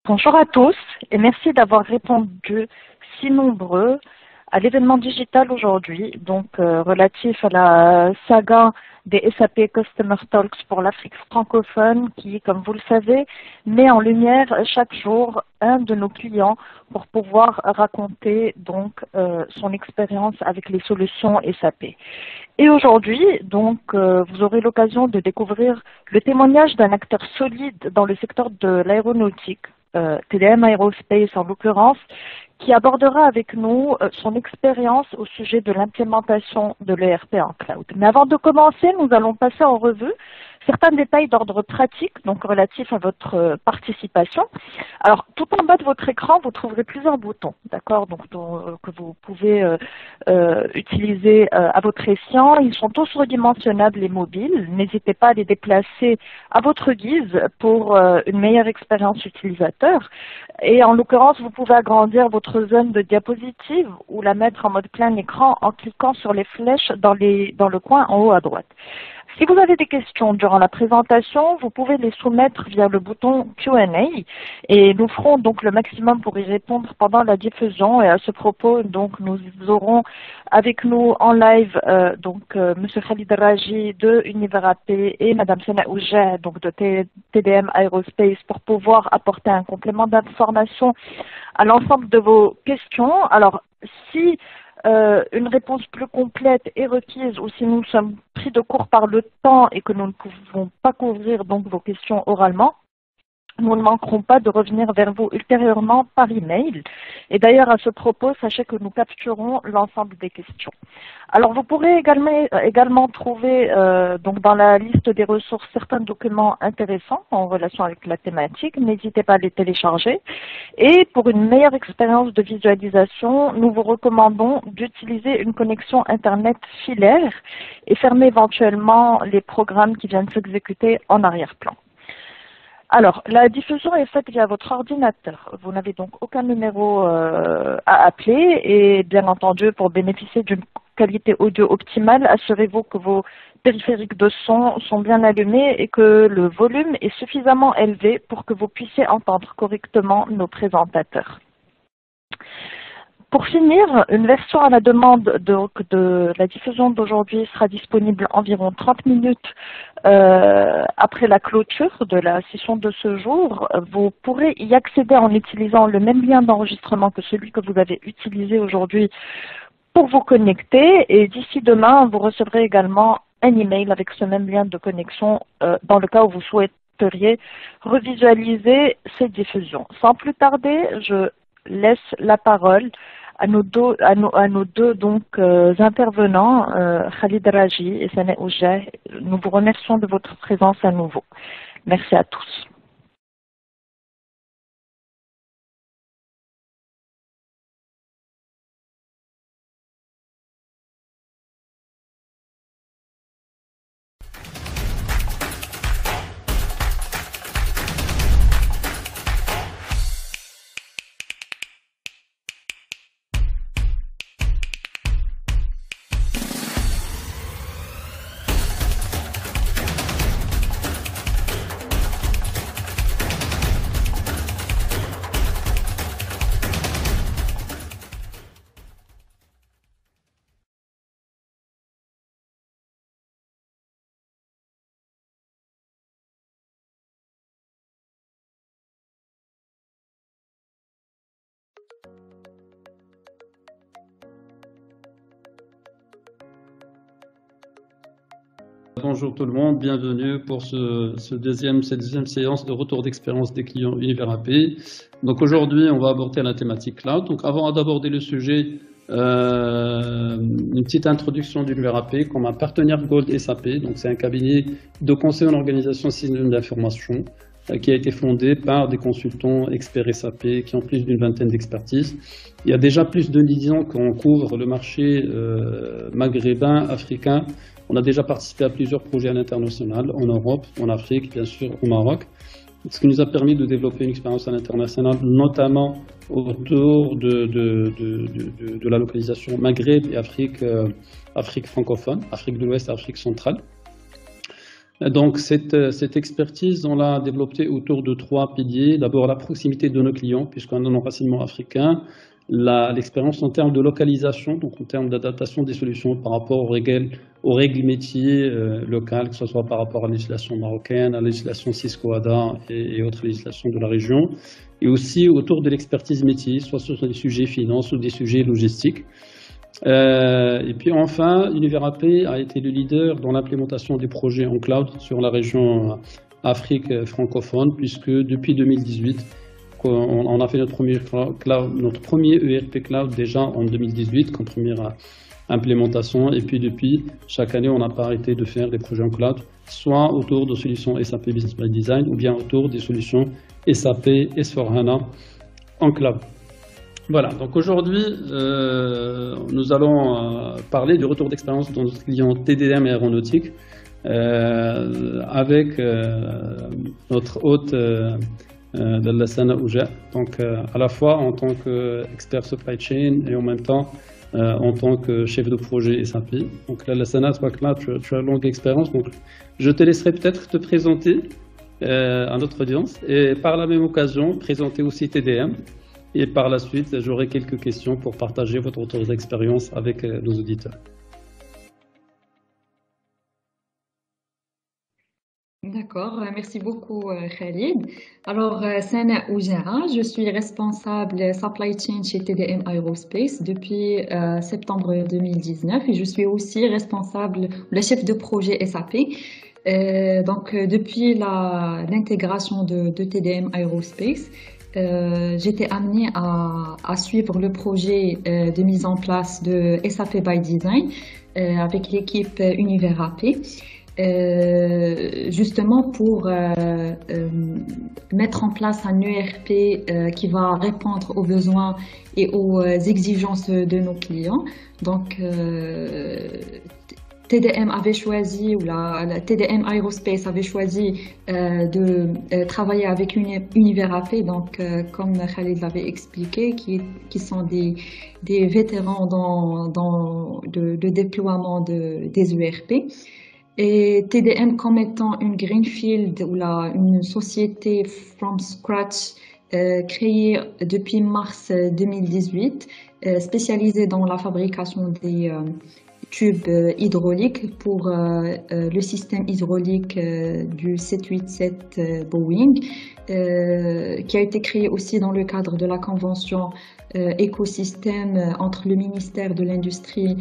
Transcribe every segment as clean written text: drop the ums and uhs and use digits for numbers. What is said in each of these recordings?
Bonjour à tous et merci d'avoir répondu si nombreux à l'événement digital aujourd'hui, donc relatif à la saga des SAP Customer Talks pour l'Afrique francophone qui, comme vous le savez, met en lumière chaque jour un de nos clients pour pouvoir raconter donc son expérience avec les solutions SAP. Et aujourd'hui, donc, vous aurez l'occasion de découvrir le témoignage d'un acteur solide dans le secteur de l'aéronautique, TDM Aerospace en l'occurrence, qui abordera avec nous son expérience au sujet de l'implémentation de l'ERP en cloud. Mais avant de commencer, nous allons passer en revue certains détails d'ordre pratique, donc relatifs à votre participation. Alors, tout en bas de votre écran, vous trouverez plusieurs boutons, d'accord, donc que vous pouvez utiliser à votre escient. Ils sont tous redimensionnables et mobiles. N'hésitez pas à les déplacer à votre guise pour une meilleure expérience utilisateur. Et en l'occurrence, vous pouvez agrandir votre zone de diapositive ou la mettre en mode plein écran en cliquant sur les flèches dans le coin en haut à droite. Si vous avez des questions durant la présentation, vous pouvez les soumettre via le bouton Q&A et nous ferons donc le maximum pour y répondre pendant la diffusion. Et à ce propos, donc nous aurons avec nous en live M. Khalid Raji de Univers AP et Mme Sena Oujeh donc de TDM Aerospace pour pouvoir apporter un complément d'information à l'ensemble de vos questions. Alors, si une réponse plus complète est requise ou si nous sommes pris de court par le temps et que nous ne pouvons pas couvrir donc vos questions oralement, nous ne manquerons pas de revenir vers vous ultérieurement par email. Et d'ailleurs, à ce propos, sachez que nous capturons l'ensemble des questions. Alors, vous pourrez également trouver donc dans la liste des ressources certains documents intéressants en relation avec la thématique. N'hésitez pas à les télécharger. Et pour une meilleure expérience de visualisation, nous vous recommandons d'utiliser une connexion Internet filaire et fermer éventuellement les programmes qui viennent s'exécuter en arrière-plan. Alors, la diffusion est faite via votre ordinateur. Vous n'avez donc aucun numéro à appeler et bien entendu, pour bénéficier d'une qualité audio optimale, assurez-vous que vos périphériques de son sont bien allumés et que le volume est suffisamment élevé pour que vous puissiez entendre correctement nos présentateurs. Pour finir, une version à la demande de la diffusion d'aujourd'hui sera disponible environ 30 minutes après la clôture de la session de ce jour. Vous pourrez y accéder en utilisant le même lien d'enregistrement que celui que vous avez utilisé aujourd'hui pour vous connecter. Et d'ici demain, vous recevrez également un email avec ce même lien de connexion dans le cas où vous souhaiteriez revisualiser cette diffusion. Sans plus tarder, je laisse la parole à nos deux donc, intervenants, Khalid Raji et Sena Oujeh. Nous vous remercions de votre présence à nouveau. Merci à tous. Bonjour tout le monde, bienvenue pour cette deuxième séance de retour d'expérience des clients Univers AP. Donc aujourd'hui, on va aborder la thématique cloud. Donc avant d'aborder le sujet, une petite introduction d'Univers AP comme un partenaire Gold SAP. Donc c'est un cabinet de conseil en organisation système d'information qui a été fondé par des consultants experts SAP qui ont plus d'une vingtaine d'expertises. Il y a déjà plus de 10 ans qu'on couvre le marché maghrébin, africain. On a déjà participé à plusieurs projets à l'international, en Europe, en Afrique, bien sûr, au Maroc. Ce qui nous a permis de développer une expérience à l'international, notamment autour de la localisation Maghreb et Afrique francophone, Afrique de l'Ouest et Afrique centrale. Donc, cette expertise, on l'a développée autour de 3 piliers. D'abord, la proximité de nos clients, puisqu'on a un enracinement africain. L'expérience en termes de localisation, donc en termes d'adaptation des solutions par rapport aux règles métiers locales, que ce soit par rapport à la législation marocaine, à la législation Cisco-ADA et autres législations de la région. Et aussi autour de l'expertise métier, soit sur des sujets finance ou des sujets logistiques. Et puis enfin, Univerap a été le leader dans l'implémentation des projets en cloud sur la région Afrique francophone, puisque depuis 2018, on a fait notre premier ERP cloud déjà en 2018 comme première implémentation. Et puis depuis, chaque année, on n'a pas arrêté de faire des projets en cloud, soit autour de solutions SAP Business by Design ou bien autour des solutions SAP S4HANA en cloud. Voilà, donc aujourd'hui, nous allons parler du retour d'expérience de notre client TDM Aéronautique avec notre hôte Lassana Ouja, donc à la fois en tant qu'expert supply chain et en même temps en tant que chef de projet SAP. Donc Lassana, là, tu as une longue expérience, donc je te laisserai peut-être te présenter à notre audience et par la même occasion présenter aussi TDM. Et par la suite, j'aurai quelques questions pour partager votre retour d'expérience avec nos auditeurs. D'accord, merci beaucoup Khalid. Alors, Sana Oujaa, je suis responsable supply chain chez TDM Aerospace depuis septembre 2019 et je suis aussi responsable, le chef de projet SAP. Donc, depuis l'intégration de TDM Aerospace, j'étais amenée à suivre le projet de mise en place de SAP by Design avec l'équipe Univerap, justement pour mettre en place un ERP qui va répondre aux besoins et aux exigences de nos clients. Donc, TDM avait choisi, ou la TDM Aerospace avait choisi de travailler avec Univerap, donc comme Khalid l'avait expliqué, qui sont des vétérans dans le déploiement des ERP. Et TDM comme étant une greenfield ou une société from scratch créée depuis mars 2018, spécialisée dans la fabrication des tubes hydrauliques pour le système hydraulique du 787 Boeing, qui a été créé aussi dans le cadre de la convention écosystème entre le ministère de l'Industrie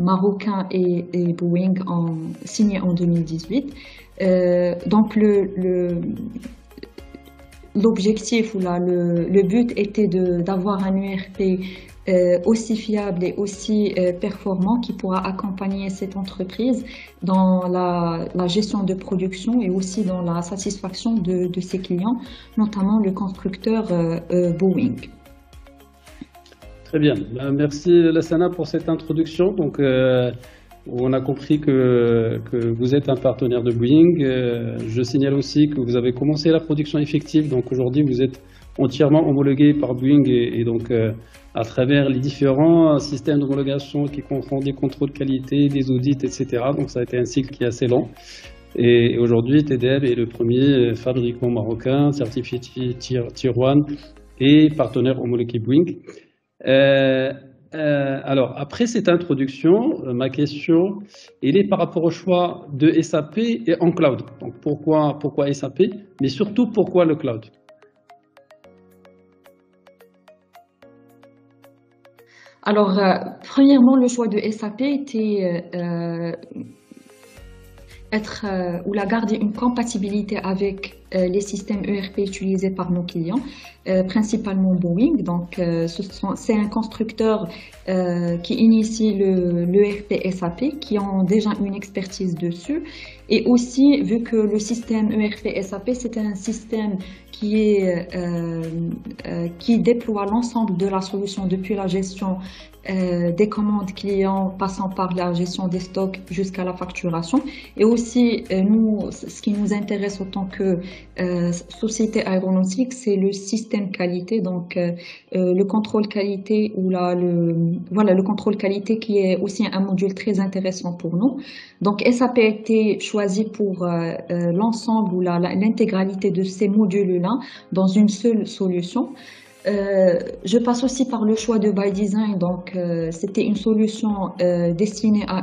marocain et Boeing signé en 2018. Donc l'objectif ou le but était d'avoir un ERP aussi fiable et aussi performant qui pourra accompagner cette entreprise dans la gestion de production et aussi dans la satisfaction de ses clients, notamment le constructeur Boeing. Très bien, merci Lassana pour cette introduction. Donc, on a compris que vous êtes un partenaire de Boeing. Je signale aussi que vous avez commencé la production effective. Donc aujourd'hui, vous êtes entièrement homologué par Boeing et donc à travers les différents systèmes d'homologation qui comprennent des contrôles qualité, des audits, etc. Donc ça a été un cycle qui est assez long. Et aujourd'hui, TDM est le premier fabricant marocain certifié Tier 1 et partenaire homologué Boeing. Alors, après cette introduction, ma question, elle est par rapport au choix de SAP et en cloud. Donc, pourquoi SAP, mais surtout, pourquoi le cloud? Alors, premièrement, le choix de SAP était garder une compatibilité avec les systèmes ERP utilisés par nos clients, principalement Boeing. Donc, c'est un constructeur qui initie l'ERP SAP, qui ont déjà une expertise dessus. Et aussi, vu que le système ERP SAP, c'est un système qui déploie l'ensemble de la solution depuis la gestion des commandes clients, passant par la gestion des stocks jusqu'à la facturation. Et aussi, nous, ce qui nous intéresse autant que société aéronautique, c'est le système qualité, donc le contrôle qualité ou le contrôle qualité qui est aussi un module très intéressant pour nous. Donc SAP a été choisi pour l'ensemble ou l'intégralité de ces modules-là dans une seule solution. Je passe aussi par le choix de ByDesign, donc c'était une solution destinée à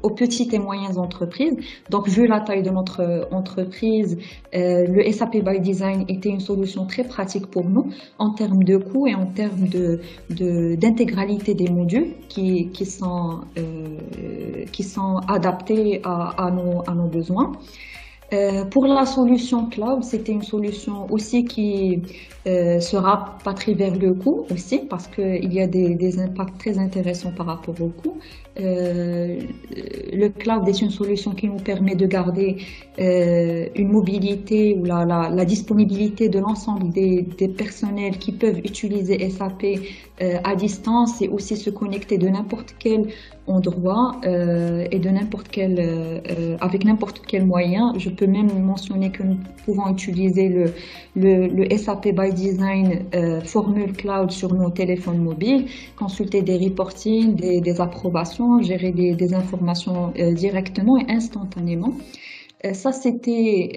aux petites et moyennes entreprises. Donc vu la taille de notre entreprise, le SAP ByDesign était une solution très pratique pour nous en termes de coût et en termes d'intégralité des modules qui sont adaptés à nos besoins. Pour la solution cloud, c'était une solution aussi qui sera patrie vers le coût aussi parce qu'il y a des impacts très intéressants par rapport au coût. Le cloud est une solution qui nous permet de garder une mobilité ou la disponibilité de l'ensemble des personnels qui peuvent utiliser SAP à distance et aussi se connecter de n'importe quel endroit et avec n'importe quel moyen. Je peux même mentionner que nous pouvons utiliser le SAP ByDesign Formule Cloud sur nos téléphones mobiles, consulter des reportings, des approbations, gérer des informations directement et instantanément. Ça, c'était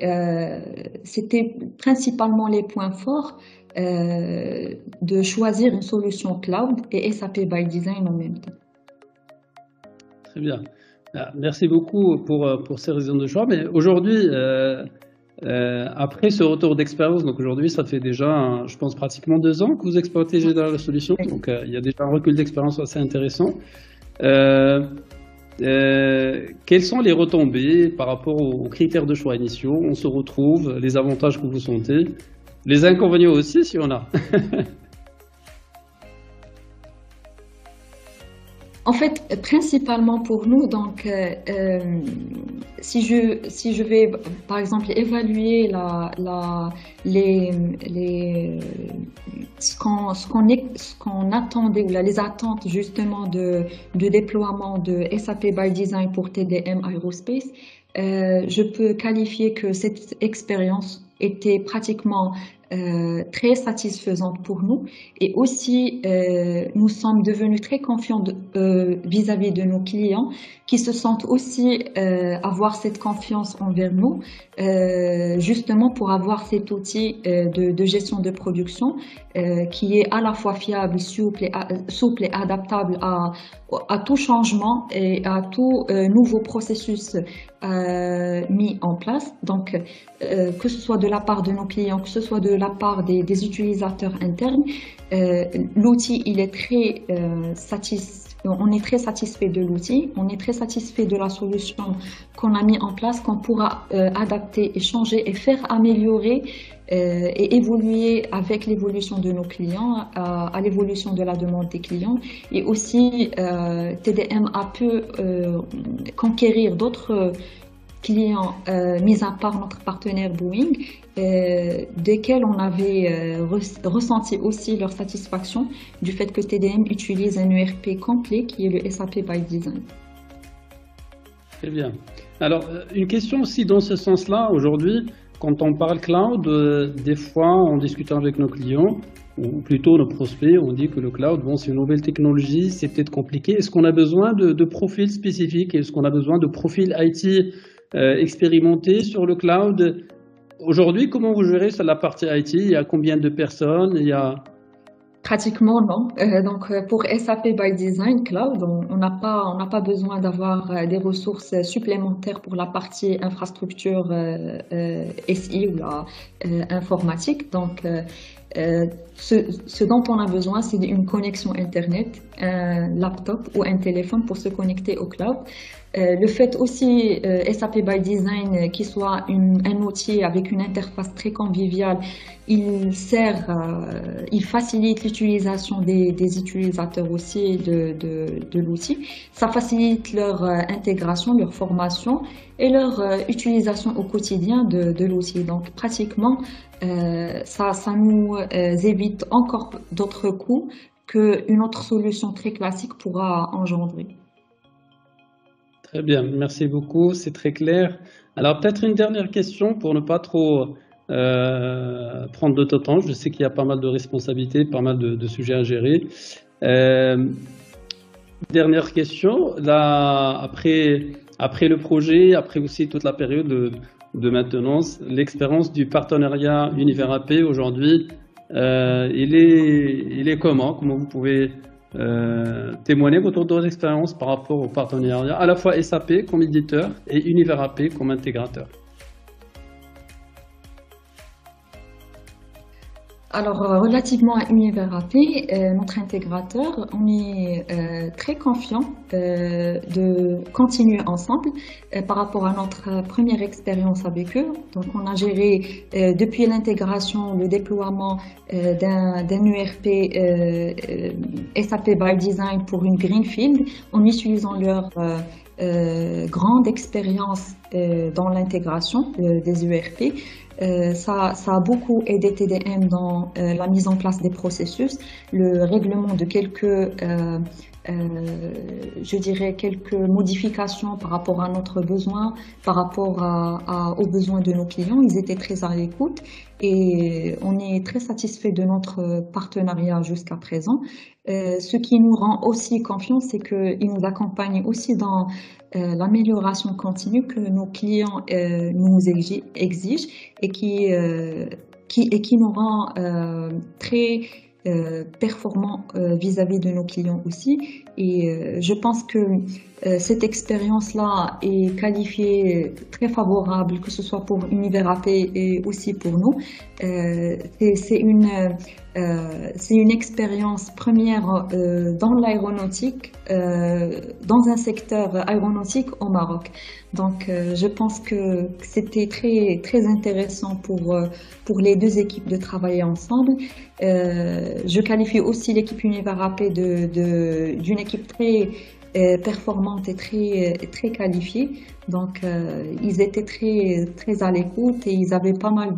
principalement les points forts de choisir une solution cloud et SAP ByDesign en même temps. Très bien. Merci beaucoup pour ces raisons de choix. Mais aujourd'hui, après ce retour d'expérience, donc aujourd'hui, ça fait déjà, je pense, pratiquement 2 ans que vous exploitez GDAL la solution. Donc, il y a déjà un recul d'expérience assez intéressant. Quelles sont les retombées par rapport aux critères de choix initiaux? On se retrouve, les avantages que vous sentez, les inconvénients aussi, si on a. En fait, principalement pour nous, donc, si je vais, par exemple, évaluer ce qu'on attendait ou les attentes justement de déploiement de SAP ByDesign pour TDM Aerospace, je peux qualifier que cette expérience était pratiquement très satisfaisante pour nous et aussi nous sommes devenus très confiants vis-à-vis de nos clients qui se sentent aussi avoir cette confiance envers nous justement pour avoir cet outil de gestion de production qui est à la fois fiable, souple et adaptable à tout changement et à tout nouveau processus mis en place. Donc, que ce soit de la part de nos clients, que ce soit de la part des utilisateurs internes, l'outil, il est très on est très satisfait de l'outil, on est très satisfait de la solution qu'on a mis en place, qu'on pourra adapter et changer et faire améliorer et évoluer avec l'évolution de nos clients, à l'évolution de la demande des clients. Et aussi, TDM a pu conquérir d'autres clients, mis à part notre partenaire Boeing, desquels on avait ressenti aussi leur satisfaction du fait que TDM utilise un ERP complet qui est le SAP ByDesign. Très bien. Alors, une question aussi dans ce sens-là, aujourd'hui, quand on parle cloud, des fois, en discutant avec nos clients, ou plutôt nos prospects, on dit que le cloud, bon, c'est une nouvelle technologie, c'est peut-être compliqué. Est-ce qu'on a besoin de profils spécifiques? Est-ce qu'on a besoin de profils IT expérimentés sur le cloud? Aujourd'hui, comment vous gérez sur la partie IT? Il y a combien de personnes? Pratiquement non. Donc pour SAP ByDesign Cloud, on n'a pas besoin d'avoir des ressources supplémentaires pour la partie infrastructure SI ou informatique. Donc ce dont on a besoin, c'est une connexion Internet, un laptop ou un téléphone pour se connecter au cloud. Le fait aussi SAP by Design qui soit un outil avec une interface très conviviale, il facilite l'utilisation des utilisateurs aussi de l'outil. Ça facilite leur intégration, leur formation et leur utilisation au quotidien de l'outil. Donc pratiquement, ça nous évite encore d'autres coûts qu'une autre solution très classique pourra engendrer. Très bien, merci beaucoup, c'est très clair. Alors peut-être une dernière question pour ne pas trop prendre de temps. Je sais qu'il y a pas mal de responsabilités, pas mal de sujets à gérer. Dernière question, là, après le projet, après aussi toute la période de maintenance, l'expérience du partenariat Univers AP aujourd'hui, il est comment? Comment vous pouvez témoigner votre expérience par rapport au partenariat, à la fois SAP comme éditeur et Univers AP comme intégrateur? Alors, relativement à Univers AP, notre intégrateur, on est très confiant de continuer ensemble par rapport à notre première expérience avec eux. Donc, on a géré depuis l'intégration, le déploiement d'un URP SAP by Design pour une Greenfield en utilisant leur grande expérience dans l'intégration des URP. Ça a beaucoup aidé TDM dans la mise en place des processus, le règlement de je dirais quelques modifications par rapport à notre besoin, par rapport aux besoins de nos clients. Ils étaient très à l'écoute et on est très satisfait de notre partenariat jusqu'à présent. Ce qui nous rend aussi confiants, c'est qu'ils nous accompagnent aussi dans l'amélioration continue que nos clients nous exigent et qui nous rend très performants vis-à-vis de nos clients aussi. Et je pense que cette expérience-là est qualifiée très favorable, que ce soit pour Univers AP et aussi pour nous. C'est une expérience première dans l'aéronautique, dans un secteur aéronautique au Maroc. Donc, je pense que c'était très, très intéressant pour les deux équipes de travailler ensemble. Je qualifie aussi l'équipe Univers AP d'une équipe très performante et très qualifiée. Donc, ils étaient très, très à l'écoute et ils avaient pas mal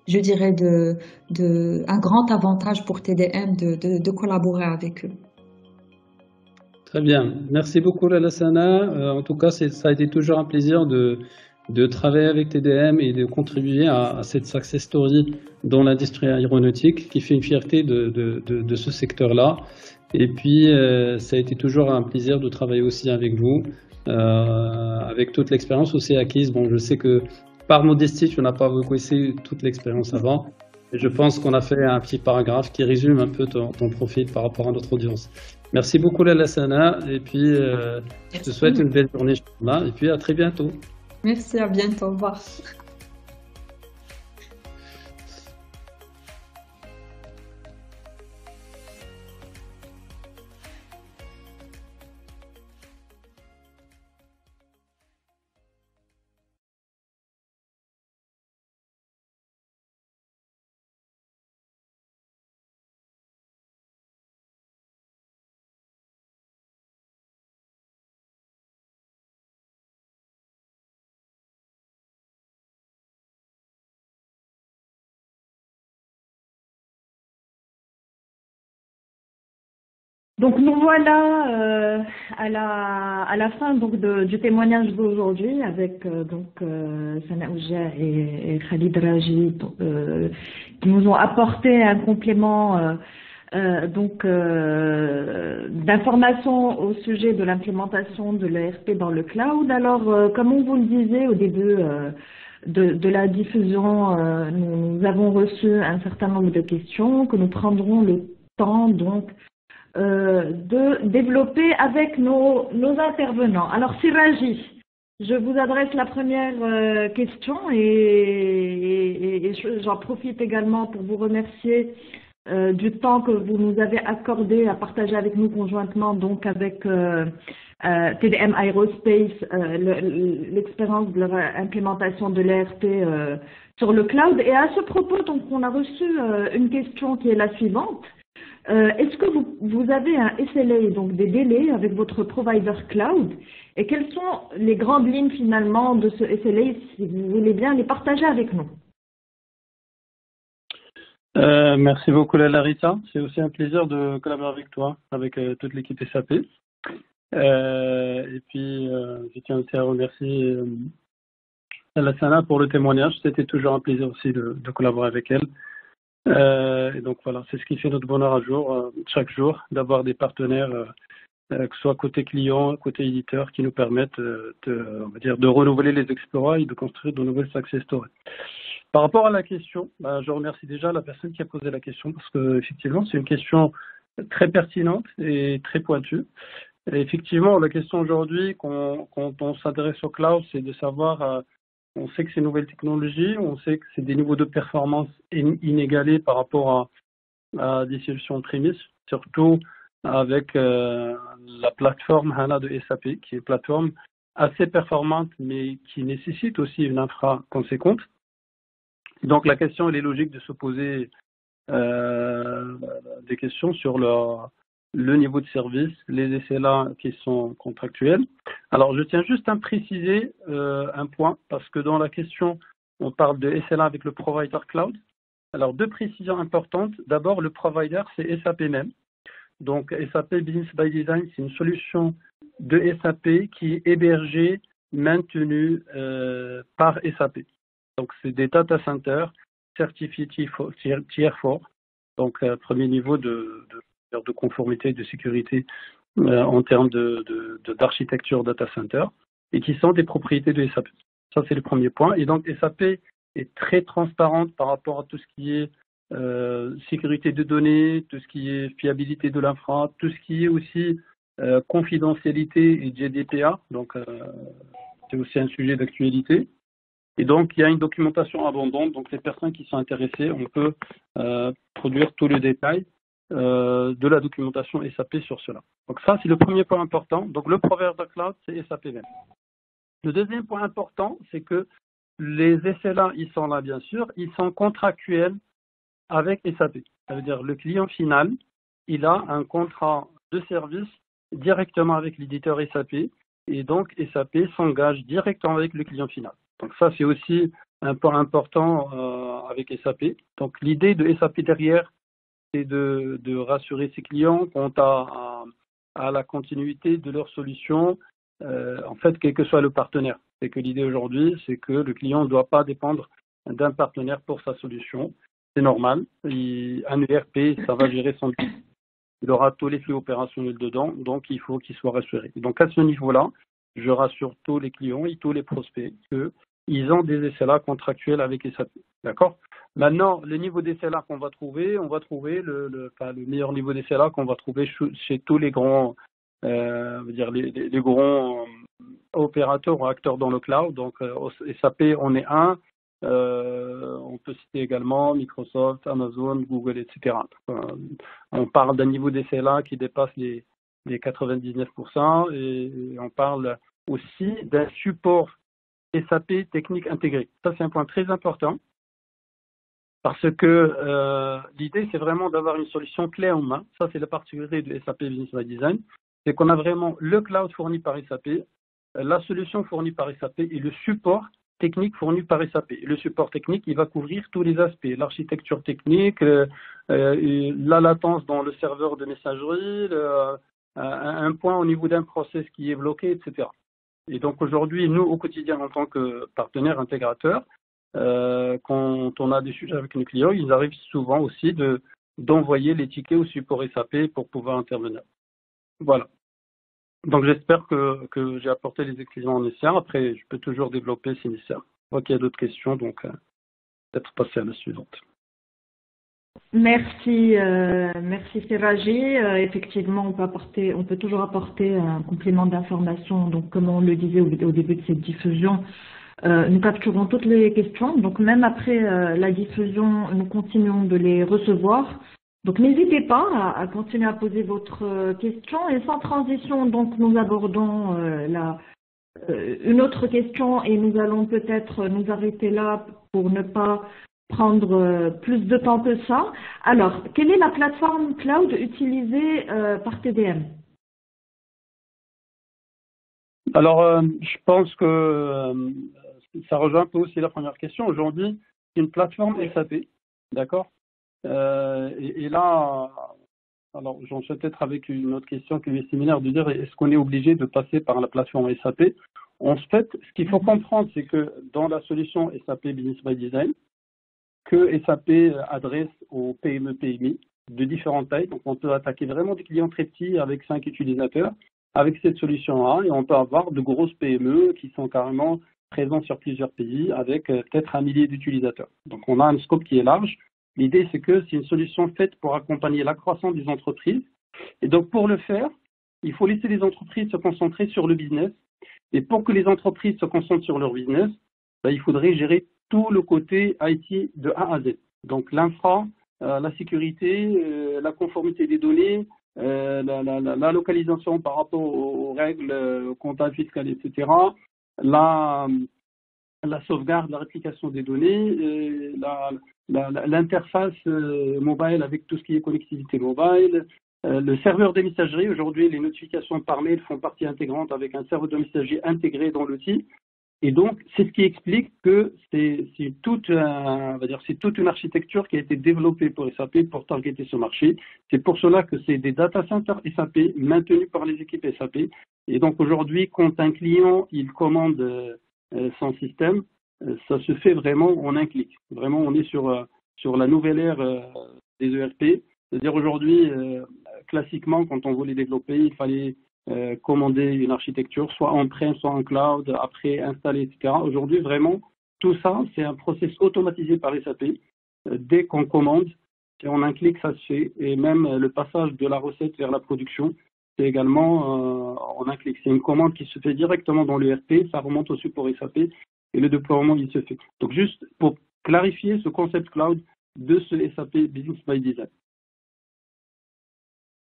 je dirais, un grand avantage pour TDM de collaborer avec eux. Très bien, merci beaucoup Lassana. En tout cas, ça a été toujours un plaisir de travailler avec TDM et de contribuer à cette success story dans l'industrie aéronautique qui fait une fierté de ce secteur-là. Et puis, ça a été toujours un plaisir de travailler aussi avec vous, avec toute l'expérience aussi acquise. Bon, je sais que par modestie, tu n'as pas reconnu toute l'expérience avant. Et je pense qu'on a fait un petit paragraphe qui résume un peu ton profil par rapport à notre audience. Merci beaucoup Lassana. Et puis, je te souhaite une belle journée. Et puis, à très bientôt. Merci, à bientôt. Au revoir. Donc nous voilà à la fin donc du témoignage d'aujourd'hui avec Sana Ouja et Khalid Raji qui nous ont apporté un complément d'informations au sujet de l'implémentation de l'ERP dans le cloud. Alors comme on vous le disait au début de la diffusion, nous avons reçu un certain nombre de questions que nous prendrons le temps donc de développer avec nos intervenants. Alors Siraji, je vous adresse la première question et j'en profite également pour vous remercier du temps que vous nous avez accordé à partager avec nous conjointement, donc avec TDM Aerospace, l'expérience de leur implémentation de l'ERP sur le cloud. Et à ce propos, donc, on a reçu une question qui est la suivante. Est-ce que vous avez un SLA, donc des délais avec votre provider cloud, et quelles sont les grandes lignes finalement de ce SLA, si vous voulez bien les partager avec nous? Merci beaucoup Larissa, c'est aussi un plaisir de collaborer avec toi, avec toute l'équipe SAP. Et puis je tiens aussi à remercier Alassana pour le témoignage, c'était toujours un plaisir aussi de collaborer avec elle. Et donc voilà, c'est ce qui fait notre bonheur à jour, chaque jour, d'avoir des partenaires, que ce soit côté client, côté éditeur, qui nous permettent on va dire, de renouveler les exploits et de construire de nouvelles success stories. Par rapport à la question, je remercie déjà la personne qui a posé la question parce que effectivement c'est une question très pertinente et très pointue. Et effectivement, la question aujourd'hui, quand on s'intéresse au cloud, c'est de savoir, on sait que c'est une nouvelle technologie, on sait que c'est des niveaux de performance inégalés par rapport à des solutions prémices, surtout avec la plateforme HANA de SAP, qui est une plateforme assez performante, mais qui nécessite aussi une infra conséquente. Donc la question, elle est logique de se poser des questions sur le niveau de service, les SLA qui sont contractuels. Alors je tiens juste à préciser un point, parce que dans la question, on parle de SLA avec le provider cloud. Alors deux précisions importantes. D'abord, le provider, c'est SAP même. Donc SAP Business by Design, c'est une solution de SAP qui est hébergée, maintenue par SAP. Donc, c'est des data centers certifiés Tier 4, donc premier niveau de conformité et de sécurité en termes d'architecture data center, et qui sont des propriétés de SAP. Ça, c'est le premier point. Et donc, SAP est très transparente par rapport à tout ce qui est sécurité de données, tout ce qui est fiabilité de l'infra, tout ce qui est aussi confidentialité et GDPR. Donc, c'est aussi un sujet d'actualité. Et donc, il y a une documentation abondante. Donc, les personnes qui sont intéressées, on peut produire tous les détails de la documentation SAP sur cela. Donc, ça, c'est le premier point important. Donc, le provider cloud, c'est SAP même. Le deuxième point important, c'est que les SLA, ils sont là, bien sûr, ils sont contractuels avec SAP. Ça veut dire le client final, il a un contrat de service directement avec l'éditeur SAP. Et donc, SAP s'engage directement avec le client final. Donc ça, c'est aussi un point important avec SAP. Donc l'idée de SAP derrière, c'est de rassurer ses clients quant à la continuité de leur solution, en fait, quel que soit le partenaire. C'est que l'idée aujourd'hui, c'est que le client ne doit pas dépendre d'un partenaire pour sa solution. C'est normal. Un ERP, ça va gérer son business. Il aura tous les flux opérationnels dedans, donc il faut qu'il soit rassuré. Donc à ce niveau-là, je rassure tous les clients et tous les prospects qu'ils ont des SLA contractuels avec SAP. D'accord? Maintenant, le niveau d'SLA qu'on va trouver, on va trouver le meilleur niveau d'SLA qu'on va trouver chez tous les grands, les grands opérateurs ou acteurs dans le cloud. Donc SAP, on est un. On peut citer également Microsoft, Amazon, Google, etc. On parle d'un niveau d'SLA qui dépasse les 99% et on parle aussi d'un support SAP technique intégré. Ça, c'est un point très important parce que l'idée, c'est vraiment d'avoir une solution clé en main. Ça, c'est la particularité de SAP Business by Design. C'est qu'on a vraiment le cloud fourni par SAP, la solution fournie par SAP et le support technique fourni par SAP. Le support technique, il va couvrir tous les aspects, l'architecture technique, la latence dans le serveur de messagerie, un point au niveau d'un process qui est bloqué, etc. Et donc aujourd'hui, nous, au quotidien, en tant que partenaire intégrateur, quand on a des sujets avec nos clients, ils arrivent souvent aussi d'envoyer les tickets au support SAP pour pouvoir intervenir. Voilà. Donc j'espère que j'ai apporté les éclaircissements nécessaires. Après, je peux toujours développer si nécessaire. Je vois qu'il y a d'autres questions, donc peut-être passer à la suivante. Merci, merci Siraji. Effectivement, on peut toujours apporter un complément d'information. Donc, comme on le disait au début de cette diffusion, nous capturons toutes les questions. Donc, même après la diffusion, nous continuons de les recevoir. Donc n'hésitez pas à continuer à poser votre question et sans transition, donc nous abordons une autre question et nous allons peut-être nous arrêter là pour ne pas prendre plus de temps que ça. Alors, quelle est la plateforme cloud utilisée par TDM? Alors, je pense que ça rejoint un peu aussi la première question. Aujourd'hui, c'est une plateforme SAP, d'accord? Et là, alors j'en suis peut-être avec une autre question qui est similaire, de dire est-ce qu'on est obligé de passer par la plateforme SAP? En fait, ce qu'il faut comprendre, c'est que dans la solution SAP Business by Design, que SAP adresse aux PME, PMI de différentes tailles. Donc, on peut attaquer vraiment des clients très petits avec 5 utilisateurs avec cette solution-là, et on peut avoir de grosses PME qui sont carrément présentes sur plusieurs pays avec peut-être 1 millier d'utilisateurs. Donc, on a un scope qui est large. L'idée, c'est que c'est une solution faite pour accompagner la croissance des entreprises. Et donc, pour le faire, il faut laisser les entreprises se concentrer sur le business. Et pour que les entreprises se concentrent sur leur business, il faudrait gérer tout le côté IT de A à Z. Donc l'infra, la sécurité, la conformité des données, la localisation par rapport aux règles comptables, fiscales, etc. La sauvegarde, la réplication des données, l'interface mobile avec tout ce qui est connectivité mobile, le serveur de messagerie. Aujourd'hui, les notifications par mail font partie intégrante avec un serveur de messagerie intégré dans l'outil. Et donc, c'est ce qui explique que c'est toute une architecture qui a été développée pour SAP pour targeter ce marché. C'est pour cela que c'est des data centers SAP maintenus par les équipes SAP. Et donc, aujourd'hui, quand un client il commande son système, ça se fait vraiment en un clic. Vraiment, on est sur la nouvelle ère des ERP. C'est-à-dire aujourd'hui, classiquement, quand on voulait développer, il fallait commander une architecture, soit en-prem, soit en cloud, après installer, etc. Aujourd'hui, vraiment, tout ça, c'est un process automatisé par SAP. Dès qu'on commande, c'est en un clic, ça se fait. Et même le passage de la recette vers la production, c'est également en un clic. C'est une commande qui se fait directement dans l'ERP, ça remonte au support SAP et le déploiement, il se fait. Donc, juste pour clarifier ce concept cloud de ce SAP Business by Design.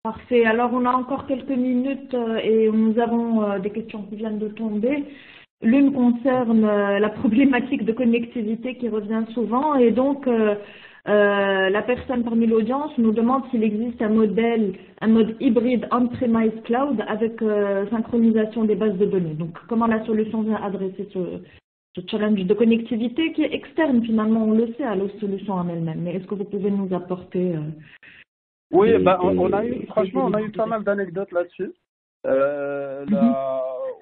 Parfait. Alors, on a encore quelques minutes et nous avons des questions qui viennent de tomber. L'une concerne la problématique de connectivité qui revient souvent et donc la personne parmi l'audience nous demande s'il existe un mode hybride on-premise cloud avec synchronisation des bases de données. Donc, comment la solution vient adresser ce challenge de connectivité qui est externe finalement, on le sait, à la solution en elle-même. Mais est-ce que vous pouvez nous apporter Oui, on a eu pas mal d'anecdotes là-dessus.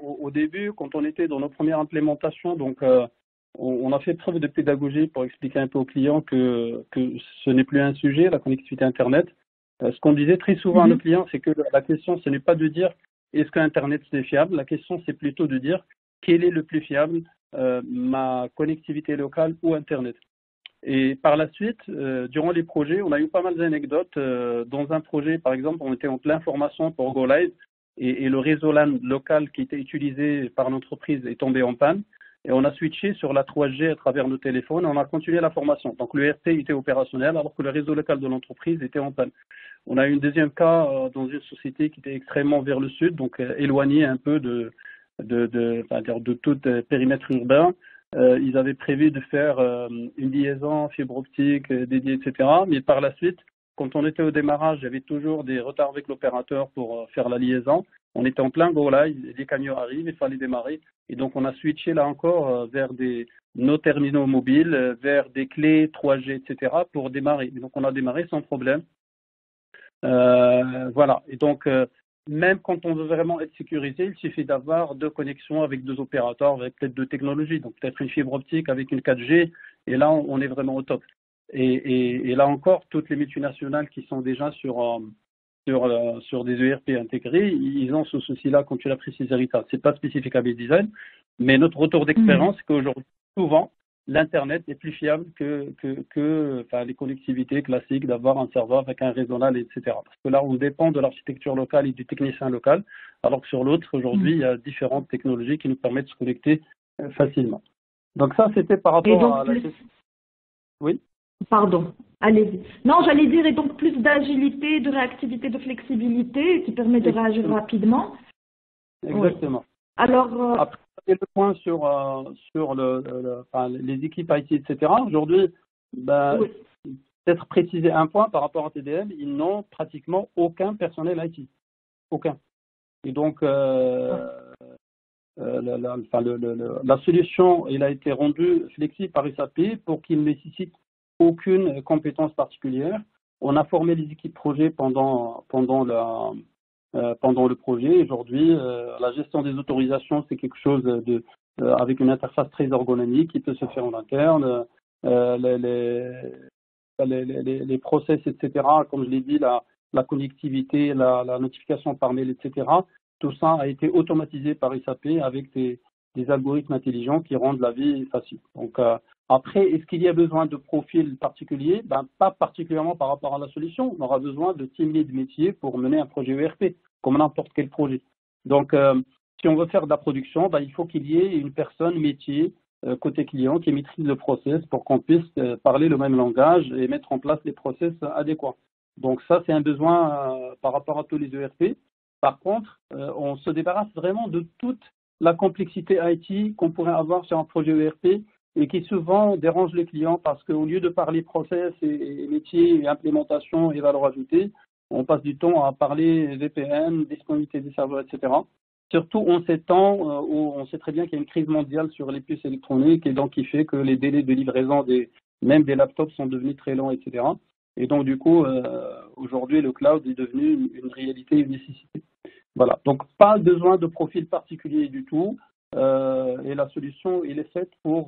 Au début, quand on était dans nos premières implémentations, donc on a fait preuve de pédagogie pour expliquer un peu aux clients que ce n'est plus un sujet, la connectivité Internet. Ce qu'on disait très souvent à nos clients, c'est que la question, ce n'est pas de dire est-ce qu'Internet c'est fiable, la question c'est plutôt de dire quel est le plus fiable, ma connectivité locale ou Internet. Et par la suite, durant les projets, on a eu pas mal d'anecdotes. Dans un projet, par exemple, on était en pleine formation pour Go Live et le réseau LAN local qui était utilisé par l'entreprise est tombé en panne. Et on a switché sur la 3G à travers nos téléphones et on a continué la formation. Donc le RT était opérationnel alors que le réseau local de l'entreprise était en panne. On a eu un deuxième cas dans une société qui était extrêmement vers le sud, donc éloignée un peu de tout périmètre urbain. Ils avaient prévu de faire une liaison fibre optique dédiée, etc. Mais par la suite, quand on était au démarrage, il y avait toujours des retards avec l'opérateur pour faire la liaison. On était en plein go live, les camions arrivent, il fallait démarrer. Et donc, on a switché là encore vers nos terminaux mobiles, vers des clés 3G, etc. pour démarrer. Et donc, on a démarré sans problème. Voilà. Et donc, même quand on veut vraiment être sécurisé, il suffit d'avoir 2 connexions avec 2 opérateurs, avec peut-être 2 technologies, donc peut-être une fibre optique avec une 4G, et là, on est vraiment au top. Et là encore, toutes les multinationales qui sont déjà sur des ERP intégrés, ils ont ce souci-là, comme tu l'as précisé, Rita. C'est pas spécifique à Business Design, mais notre retour d'expérience, c'est qu'aujourd'hui, souvent, l'Internet est plus fiable que les connectivités classiques d'avoir un serveur avec un réseau LAN, etc. Parce que là, on dépend de l'architecture locale et du technicien local, alors que sur l'autre, aujourd'hui, il y a différentes technologies qui nous permettent de se connecter facilement. Donc ça, c'était par rapport à la question. Oui. Pardon, allez-y. Non, j'allais dire, et donc plus d'agilité, de réactivité, de flexibilité qui permet de réagir rapidement. Exactement. Oui. Alors, après, le point sur les équipes IT, etc. Aujourd'hui, oui. peut-être préciser un point par rapport à TDM, ils n'ont pratiquement aucun personnel IT. Aucun. Et donc, la solution, elle a été rendue flexible par SAP pour qu'il ne nécessite aucune compétence particulière. On a formé les équipes projet pendant le projet. Aujourd'hui, la gestion des autorisations, c'est quelque chose avec une interface très ergonomique qui peut se faire en interne. Les process, etc., comme je l'ai dit, la connectivité, la notification par mail, etc., tout ça a été automatisé par SAP avec des algorithmes intelligents qui rendent la vie facile. Donc, après, est-ce qu'il y a besoin de profils particuliers? Pas particulièrement par rapport à la solution. On aura besoin de team lead métier pour mener un projet ERP, comme n'importe quel projet. Donc, si on veut faire de la production, il faut qu'il y ait une personne métier côté client qui maîtrise le process pour qu'on puisse parler le même langage et mettre en place les process adéquats. Donc ça, c'est un besoin par rapport à tous les ERP. Par contre, on se débarrasse vraiment de toute la complexité IT qu'on pourrait avoir sur un projet ERP et qui souvent dérange les clients parce qu'au lieu de parler process et métier et implémentation et valeur ajoutée, on passe du temps à parler VPN, disponibilité des serveurs, etc. Surtout en ces temps où on sait très bien qu'il y a une crise mondiale sur les puces électroniques et donc qui fait que les délais de livraison même des laptops sont devenus très longs, etc. Et donc du coup, aujourd'hui, le cloud est devenu une réalité, une nécessité. Voilà, donc pas besoin de profil particulier du tout et la solution, elle est faite pour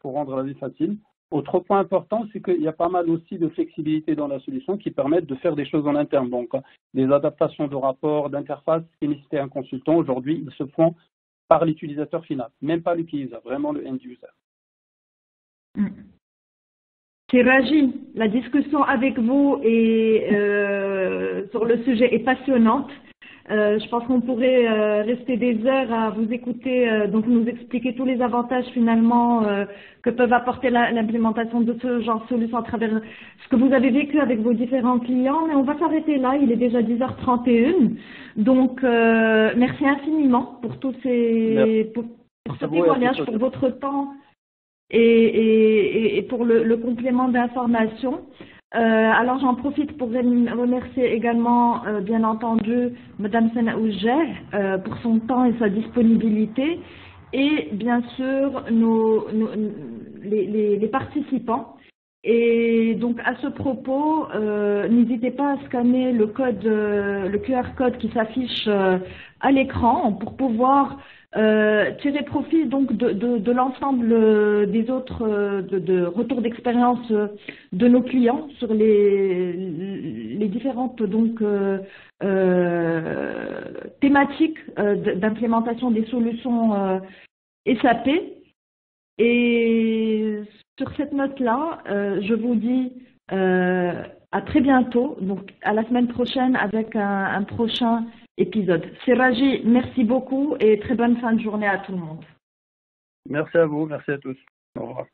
rendre la vie facile. Autre point important, c'est qu'il y a pas mal aussi de flexibilité dans la solution qui permettent de faire des choses en interne. Donc, des adaptations de rapports, d'interfaces qui nécessitaient un consultant, aujourd'hui, ils se font par l'utilisateur final, même pas l'utilisateur, vraiment le end user. C'est Raji, la discussion avec vous et sur le sujet est passionnante. Je pense qu'on pourrait rester des heures à vous écouter, donc nous expliquer tous les avantages finalement que peuvent apporter l'implémentation de ce genre de solution à travers ce que vous avez vécu avec vos différents clients. Mais on va s'arrêter là, il est déjà 10h31. Donc merci infiniment pour tous ces pour ce témoignage, pour votre temps et pour le complément d'information. Alors j'en profite pour remercier également, bien entendu, Madame Sana Oujer pour son temps et sa disponibilité, et bien sûr les participants. Et donc à ce propos, n'hésitez pas à scanner le QR code qui s'affiche à l'écran pour pouvoir tirer profit donc de l'ensemble des autres de retours d'expérience de nos clients sur les différentes donc thématiques d'implémentation des solutions SAP. Et sur cette note-là, je vous dis à très bientôt, donc à la semaine prochaine avec un prochain épisode. C'est Raji, merci beaucoup et très bonne fin de journée à tout le monde. Merci à vous, merci à tous. Au revoir.